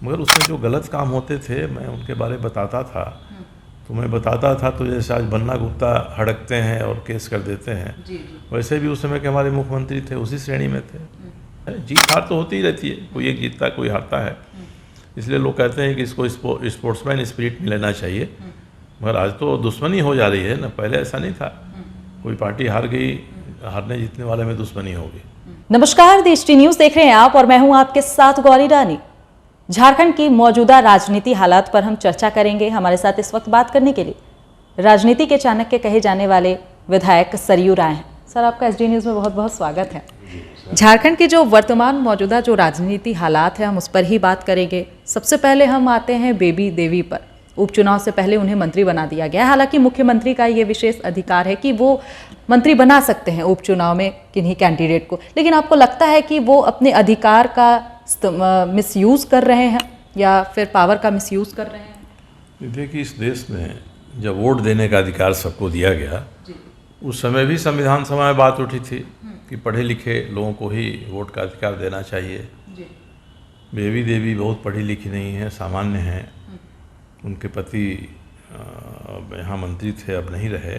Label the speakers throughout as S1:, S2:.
S1: मगर उसमें जो गलत काम होते थे मैं उनके बारे में बताता था, तो मैं बताता था तो जैसे आज बन्ना गुप्ता हड़कते हैं और केस कर देते हैं, वैसे भी उस समय के हमारे मुख्यमंत्री थे उसी श्रेणी में थे। जीत हार तो होती ही रहती है, कोई एक जीतता है कोई हारता है, इसलिए लोग कहते हैं कि इसको स्पोर्ट्समैन स्पिरिट में लेना चाहिए। मगर आज तो दुश्मनी हो जा रही है ना, पहले ऐसा नहीं था, कोई पार्टी हार गई, हारने जीतने वाले में दुश्मनी होगी।
S2: नमस्कार, देश टी न्यूज देख रहे हैं आप और मैं हूं आपके साथ गौरी रानी। झारखंड की मौजूदा राजनीति हालात पर हम चर्चा करेंगे। हमारे साथ इस वक्त बात करने के लिए राजनीति के चाणक्य कहे जाने वाले विधायक सरयू राय हैं। सर, आपका एसडी न्यूज में बहुत बहुत स्वागत है। झारखंड की जो वर्तमान मौजूदा जो राजनीति हालात है हम उस पर ही बात करेंगे। सबसे पहले हम आते हैं बेबी देवी पर। उपचुनाव से पहले उन्हें मंत्री बना दिया गया। हालांकि मुख्यमंत्री का ये विशेष अधिकार है कि वो मंत्री बना सकते हैं उपचुनाव में किन्हीं कैंडिडेट को, लेकिन आपको लगता है कि वो अपने अधिकार का मिसयूज कर रहे हैं या फिर पावर का मिसयूज कर रहे हैं?
S1: देखिए, इस देश में जब वोट देने का अधिकार सबको दिया गया, उस समय भी संविधान सभा में बात उठी थी कि पढ़े लिखे लोगों को ही वोट का अधिकार देना चाहिए। बेबी देवी बहुत पढ़ी लिखी नहीं है, सामान्य हैं। उनके पति यहाँ मंत्री थे, अब नहीं रहे।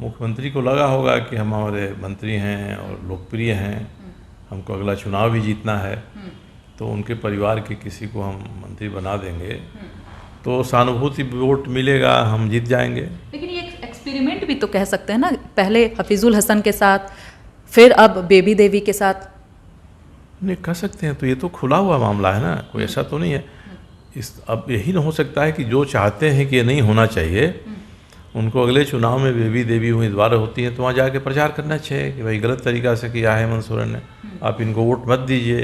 S1: मुख्यमंत्री को लगा होगा कि हम हमारे मंत्री हैं और लोकप्रिय हैं, हमको अगला चुनाव भी जीतना है, तो उनके परिवार के किसी को हम मंत्री बना देंगे तो सहानुभूति वोट मिलेगा, हम जीत जाएंगे।
S2: लेकिन ये एक्सपेरिमेंट भी तो कह सकते हैं ना, पहले हफीजुल हसन के साथ, फिर अब बेबी देवी के साथ।
S1: नहीं कह सकते हैं, तो ये तो खुला हुआ मामला है ना, कोई ऐसा तो नहीं है। अब यही ना हो सकता है कि जो चाहते हैं कि ये नहीं होना चाहिए, उनको अगले चुनाव में बेबी देवी उम्मीदवार होती हैं तो वहाँ जाके प्रचार करना चाहिए कि भाई गलत तरीक़ा से किया है हेमंत सोरेन ने, आप इनको वोट मत दीजिए,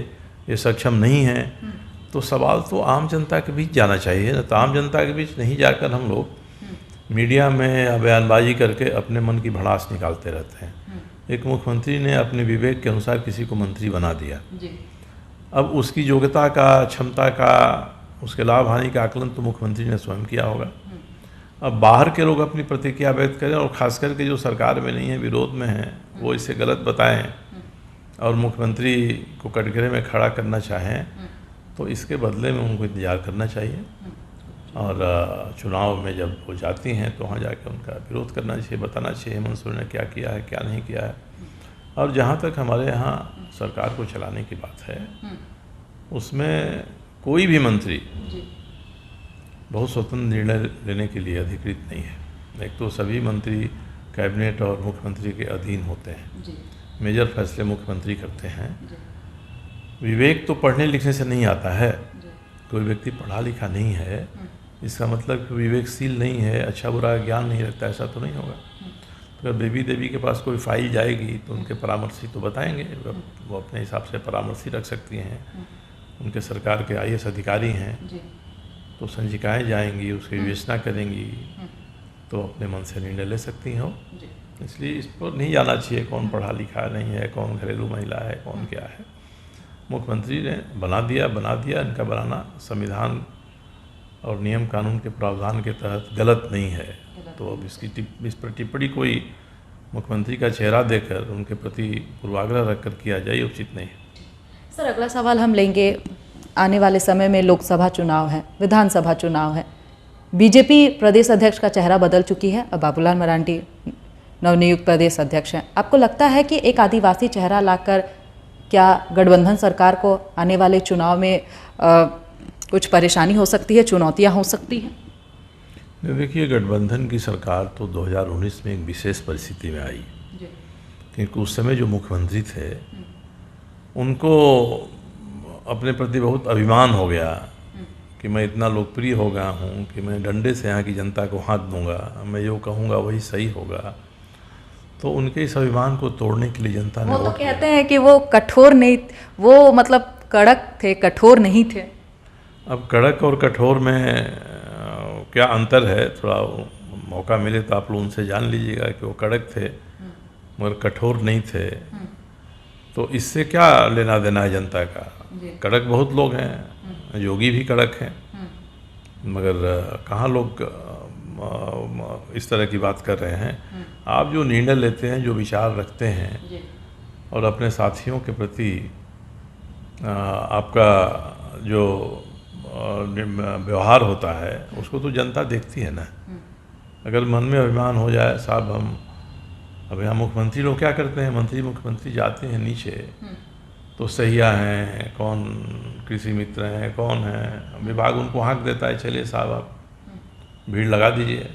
S1: ये सक्षम नहीं हैं। तो सवाल तो आम जनता के बीच जाना चाहिए ना, तो आम जनता के बीच नहीं जाकर हम लोग मीडिया में बयानबाजी करके अपने मन की भड़ास निकालते रहते हैं। एक मुख्यमंत्री ने अपने विवेक के अनुसार किसी को मंत्री बना दिया, अब उसकी योग्यता का, क्षमता का, उसके लाभ हानि का आकलन तो मुख्यमंत्री ने स्वयं किया होगा। अब बाहर के लोग अपनी प्रतिक्रिया व्यक्त करें और ख़ास करके जो सरकार में नहीं है, विरोध में हैं, वो इसे गलत बताएं और मुख्यमंत्री को कटघरे में खड़ा करना चाहें, तो इसके बदले में उनको इंतज़ार करना चाहिए और चुनाव में जब वो जाती हैं तो वहाँ जाकर उनका विरोध करना चाहिए, बताना चाहिए हेमंत सोरेन ने क्या किया है, क्या नहीं किया है। और जहाँ तक हमारे यहाँ सरकार को चलाने की बात है, उसमें कोई भी मंत्री बहुत स्वतंत्र निर्णय लेने के लिए अधिकृत नहीं है। एक तो सभी मंत्री कैबिनेट और मुख्यमंत्री के अधीन होते हैं, मेजर फैसले मुख्यमंत्री करते हैं। विवेक तो पढ़ने लिखने से नहीं आता है, कोई व्यक्ति पढ़ा लिखा नहीं है इसका मतलब कि विवेकशील नहीं है, अच्छा बुरा ज्ञान नहीं रखता, ऐसा तो नहीं होगा। तो अगर बेबी देवी के पास कोई फाइल जाएगी तो उनके परामर्शी तो बताएंगे, वो अपने हिसाब से परामर्शी रख सकती हैं। उनके सरकार के IAS अधिकारी हैं, तो संचिकाएँ जाएंगी, उसकी विवेचना करेंगी, तो अपने मन से निर्णय ले सकती हो। इसलिए इस पर नहीं जाना चाहिए कौन पढ़ा लिखा नहीं है, कौन घरेलू महिला है, कौन क्या है। मुख्यमंत्री ने बना दिया। इनका बनाना संविधान और नियम कानून के प्रावधान के तहत गलत नहीं है, तो अब इस पर टिप्पणी कोई मुख्यमंत्री का चेहरा देकर उनके प्रति पूर्वाग्रह रखकर किया जाए, उचित नहीं है।
S2: सर, अगला सवाल हम लेंगे। आने वाले समय में लोकसभा चुनाव है, विधानसभा चुनाव है। बीजेपी प्रदेश अध्यक्ष का चेहरा बदल चुकी है, अब बाबूलाल मरांडी नवनियुक्त प्रदेश अध्यक्ष हैं। आपको लगता है कि एक आदिवासी चेहरा लाकर क्या गठबंधन सरकार को आने वाले चुनाव में कुछ परेशानी हो सकती है, चुनौतियां हो सकती हैं?
S1: देखिए, गठबंधन की सरकार तो 2019 में एक विशेष परिस्थिति में आई, क्योंकि उस समय जो मुख्यमंत्री थे उनको अपने प्रति बहुत अभिमान हो गया कि मैं इतना लोकप्रिय हो गया हूँ कि मैं डंडे से यहाँ की जनता को हाथ दूंगा, मैं जो कहूँगा वही सही होगा। तो उनके इस अभिमान को तोड़ने के लिए जनता ने
S2: वो तो कहते हैं कि वो कठोर नहीं, वो मतलब कड़क थे, कठोर नहीं थे।
S1: अब कड़क और कठोर में क्या अंतर है, थोड़ा मौका मिले तो आप लोग उनसे जान लीजिएगा कि वो कड़क थे मगर कठोर नहीं थे। तो इससे क्या लेना देना है जनता का? कड़क बहुत लोग हैं, योगी भी कड़क हैं, मगर कहाँ लोग इस तरह की बात कर रहे हैं। आप जो निर्णय लेते हैं, जो विचार रखते हैं और अपने साथियों के प्रति आपका जो व्यवहार होता है उसको तो जनता देखती है ना। अगर मन में अभिमान हो जाए साहब हम अब यहाँ मुख्यमंत्री लोग क्या करते हैं, मंत्री मुख्यमंत्री जाते हैं नीचे तो सहिया हैं, कौन कृषि मित्र हैं, कौन हैं, विभाग उनको हाँक देता है चलिए साहब आप भीड़ लगा दीजिए,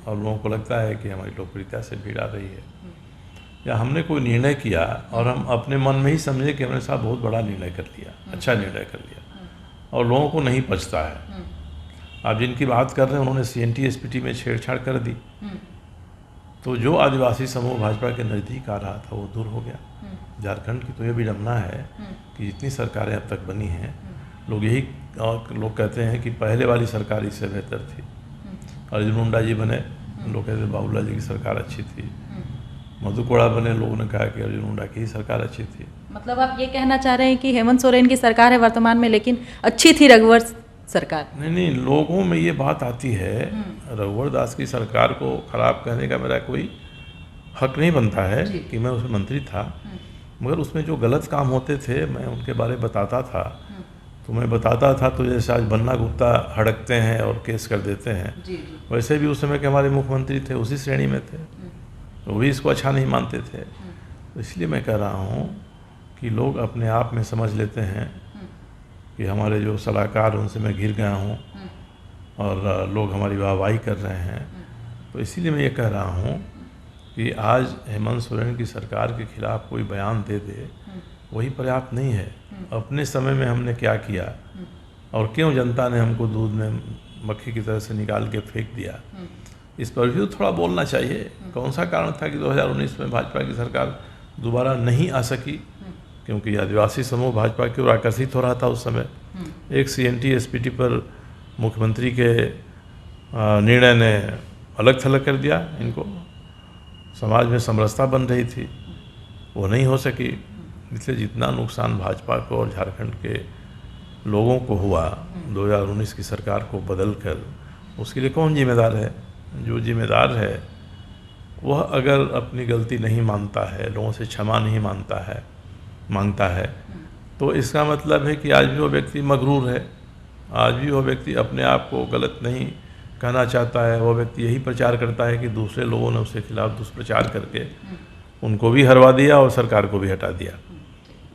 S1: और लोगों को लगता है कि हमारी लोकप्रियता से भीड़ आ रही है। या हमने कोई निर्णय किया और हम अपने मन में ही समझे कि हमने साहब बहुत बड़ा निर्णय कर लिया, अच्छा निर्णय कर लिया, और लोगों को नहीं पचता है। आप जिनकी बात कर रहे हैं उन्होंने CNT SPT में छेड़छाड़ कर दी तो जो आदिवासी समूह भाजपा के नज़दीक आ रहा था वो दूर हो गया। झारखंड की तो ये विडम्बना है कि जितनी सरकारें अब तक बनी हैं लोग कहते हैं कि पहले वाली सरकार इससे बेहतर थी। अर्जुन मुंडा जी बने, लोग कहते हैं बाबूलाल जी की सरकार अच्छी थी। मधु कोड़ा बने, लोगों ने कहा कि अर्जुन मुंडा की ही सरकार अच्छी थी।
S2: मतलब आप ये कहना चाह रहे हैं कि हेमंत सोरेन की सरकार है वर्तमान में लेकिन अच्छी थी रघुवर सरकार?
S1: नहीं, लोगों में ये बात आती है, रघुवर दास की सरकार को खराब कहने का मेरा कोई हक नहीं बनता है कि मैं उसमें मंत्री था, मगर उसमें जो गलत काम होते थे मैं उनके बारे में बताता था। तो मैं बताता था तो जैसे आज बन्ना गुप्ता हड़कते हैं और केस कर देते हैं, वैसे भी उस समय के हमारे मुख्यमंत्री थे उसी श्रेणी में थे, तो वो भी इसको अच्छा नहीं मानते थे। तो इसलिए मैं कह रहा हूँ कि लोग अपने आप में समझ लेते हैं कि हमारे जो सलाहकार उनसे मैं घिर गया हूँ और लोग हमारी वाहवाही कर रहे हैं। तो इसीलिए मैं ये कह रहा हूँ कि आज हेमंत सोरेन की सरकार के खिलाफ कोई बयान दे दे वही पर्याप्त नहीं है। अपने समय में हमने क्या किया और क्यों जनता ने हमको दूध में मक्खी की तरह से निकाल के फेंक दिया, इस पर भी तो थोड़ा बोलना चाहिए। कौन सा कारण था कि 2019 में भाजपा की सरकार दोबारा नहीं आ सकी? क्योंकि आदिवासी समूह भाजपा की ओर आकर्षित हो रहा था उस समय। एक CNT SPT पर मुख्यमंत्री के निर्णय ने अलग थलग कर दिया इनको, समाज में समरसता बन रही थी, वो नहीं हो सकी। इसलिए जितना नुकसान भाजपा को और झारखंड के लोगों को हुआ 2019 की सरकार को बदल कर, उसके लिए कौन जिम्मेदार है? जो जिम्मेदार है वह अगर अपनी गलती नहीं मानता है, लोगों से क्षमा नहीं मांगता है तो इसका मतलब है कि आज भी वो व्यक्ति मगरूर है, आज भी वो व्यक्ति अपने आप को गलत नहीं कहना चाहता है। वो व्यक्ति यही प्रचार करता है कि दूसरे लोगों ने उसके खिलाफ दुष्प्रचार करके उनको भी हरवा दिया और सरकार को भी हटा दिया।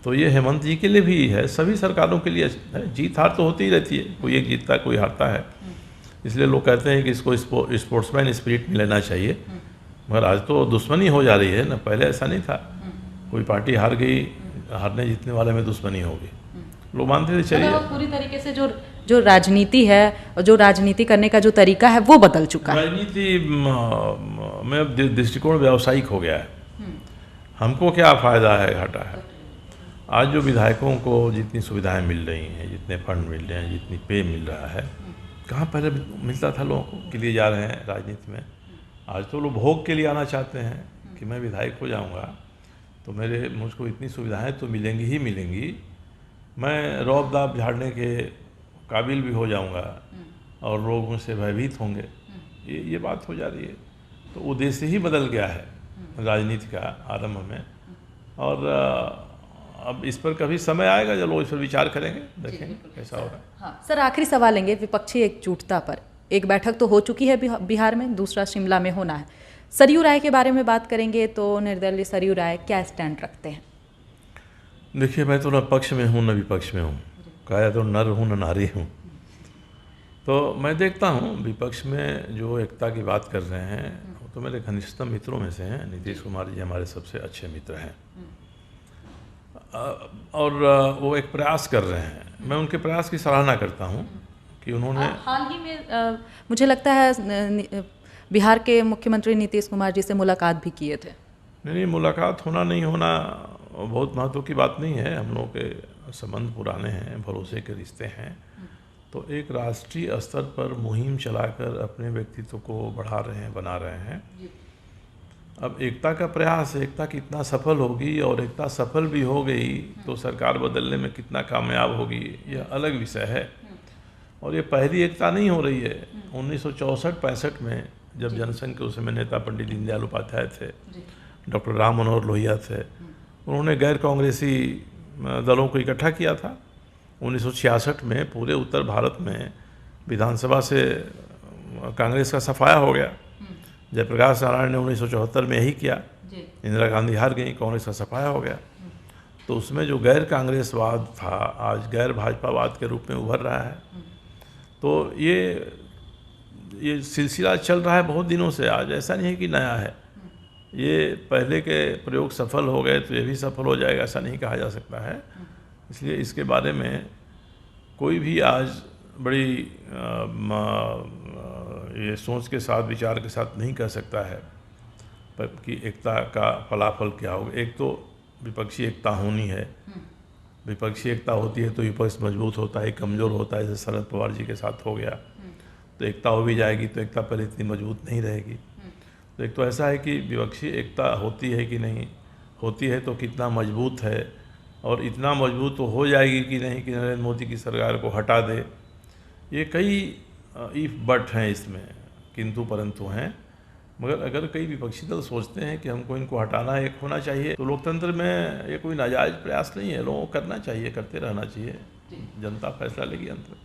S1: तो ये हेमंत जी के लिए भी है, सभी सरकारों के लिए है। जीत हार तो होती ही रहती है, कोई एक जीतता कोई हारता है। इसलिए लोग कहते हैं कि इसको स्पोर्ट्समैन स्पिरिट में लेना चाहिए, मगर आज तो दुश्मनी हो जा रही है ना, पहले ऐसा नहीं था। कोई पार्टी हार गई, हारने जीतने वाले में दुश्मनी होगी, लोग मानते थे चलिए।
S2: पूरी तरीके से जो राजनीति है और जो राजनीति करने का जो तरीका है वो बदल चुका है।
S1: राजनीति में दृष्टिकोण व्यावसायिक हो गया है। हमको क्या फ़ायदा है, घाटा है? आज जो विधायकों को जितनी सुविधाएं मिल रही हैं, जितने फंड मिल रहे हैं, जितनी पे मिल रहा है, कहाँ पहले मिलता था लोगों को के लिए जा रहे हैं राजनीति में। आज तो लोग भोग के लिए आना चाहते हैं कि मैं विधायक हो जाऊंगा तो मुझको इतनी सुविधाएं तो मिलेंगी ही मिलेंगी, मैं रौब दाब झाड़ने के काबिल भी हो जाऊंगा और लोग मुझसे भयभीत होंगे। ये बात हो जा रही है। तो उद्देश्य ही बदल गया है राजनीति का आरंभ में। और अब इस पर कभी समय आएगा जब लोग इस पर विचार करेंगे, देखेंगे कैसा होगा।
S2: हाँ सर, आखिरी सवाल लेंगे विपक्षी एकजुटता पर। एक बैठक तो हो चुकी है बिहार में, दूसरा शिमला में होना है। सरयू राय के बारे में बात करेंगे तो निर्दलीय सरयू राय क्या स्टैंड रखते हैं?
S1: देखिए, मैं तो न पक्ष में हूँ न विपक्ष में हूँ, कहा तो नर हूँ न नारी हूँ। तो मैं देखता हूँ विपक्ष में जो एकता की बात कर रहे हैं वो तो मेरे घनिष्ठतम मित्रों में से हैं। नीतीश कुमार जी हमारे सबसे अच्छे मित्र हैं और वो एक प्रयास कर रहे हैं। मैं उनके प्रयास की सराहना करता हूँ कि उन्होंने
S2: हाल ही में मुझे लगता है बिहार के मुख्यमंत्री नीतीश कुमार जी से मुलाकात भी किए थे।
S1: नहीं, मुलाकात होना नहीं होना बहुत महत्व की बात नहीं है। हम लोग के संबंध पुराने हैं, भरोसे के रिश्ते हैं। तो एक राष्ट्रीय स्तर पर मुहिम चलाकर अपने व्यक्तित्व को बढ़ा रहे हैं, बना रहे हैं। अब एकता का प्रयास, एकता कितना सफल होगी और एकता सफल भी हो गई तो सरकार बदलने में कितना कामयाब होगी, यह अलग विषय है। और ये पहली एकता नहीं हो रही है। 1964-65 में जब जनसंघ के उस समय नेता पंडित दीनदयाल उपाध्याय थे, डॉक्टर राम मनोहर लोहिया थे, उन्होंने गैर कांग्रेसी दलों को इकट्ठा किया था 1966 में पूरे उत्तर भारत में विधानसभा से कांग्रेस का सफाया हो गया। जयप्रकाश नारायण ने 1974 में यही किया, इंदिरा गांधी हार गई, कांग्रेस का सफाया हो गया। तो उसमें जो गैर कांग्रेसवाद था आज गैर भाजपावाद के रूप में उभर रहा है। तो ये सिलसिला चल रहा है बहुत दिनों से, आज ऐसा नहीं है कि नया है। ये पहले के प्रयोग सफल हो गए तो ये भी सफल हो जाएगा, ऐसा नहीं कहा जा सकता है। इसलिए इसके बारे में कोई भी आज बड़ी ये सोच के साथ, विचार के साथ नहीं कह सकता है कि एकता का फलाफल क्या होगा। एक तो विपक्षी एकता होनी है, विपक्षी एकता होती है तो विपक्ष मजबूत होता है, कमज़ोर होता है, जैसे शरद पवार जी के साथ हो गया। तो एकता हो भी जाएगी तो एकता पहले इतनी मजबूत नहीं रहेगी। तो एक तो ऐसा है कि विपक्षी एकता होती है कि नहीं, होती है तो कितना मजबूत है, और इतना मजबूत तो हो जाएगी कि नहीं कि नरेंद्र मोदी की सरकार को हटा दे। ये कई इफ बट हैं इसमें, किंतु परंतु हैं। मगर अगर कई विपक्षी दल सोचते हैं कि हमको इनको हटाना है, एक होना चाहिए, तो लोकतंत्र में ये कोई नाजायज़ प्रयास नहीं है, लोगों को करना चाहिए, करते रहना चाहिए, जनता फैसला लेगी अंत में।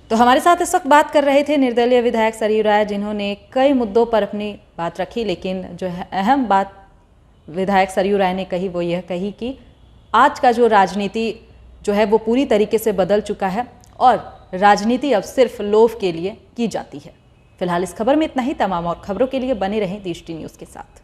S2: तो हमारे साथ इस वक्त बात कर रहे थे निर्दलीय विधायक सरयू राय, जिन्होंने कई मुद्दों पर अपनी बात रखी, लेकिन जो है अहम बात विधायक सरयू राय ने कही वो यह कही कि आज का जो राजनीति जो है वो पूरी तरीके से बदल चुका है और राजनीति अब सिर्फ लोभ के लिए की जाती है। फिलहाल इस खबर में इतना ही। तमाम और खबरों के लिए बने रहें दृष्टि न्यूज़ के साथ।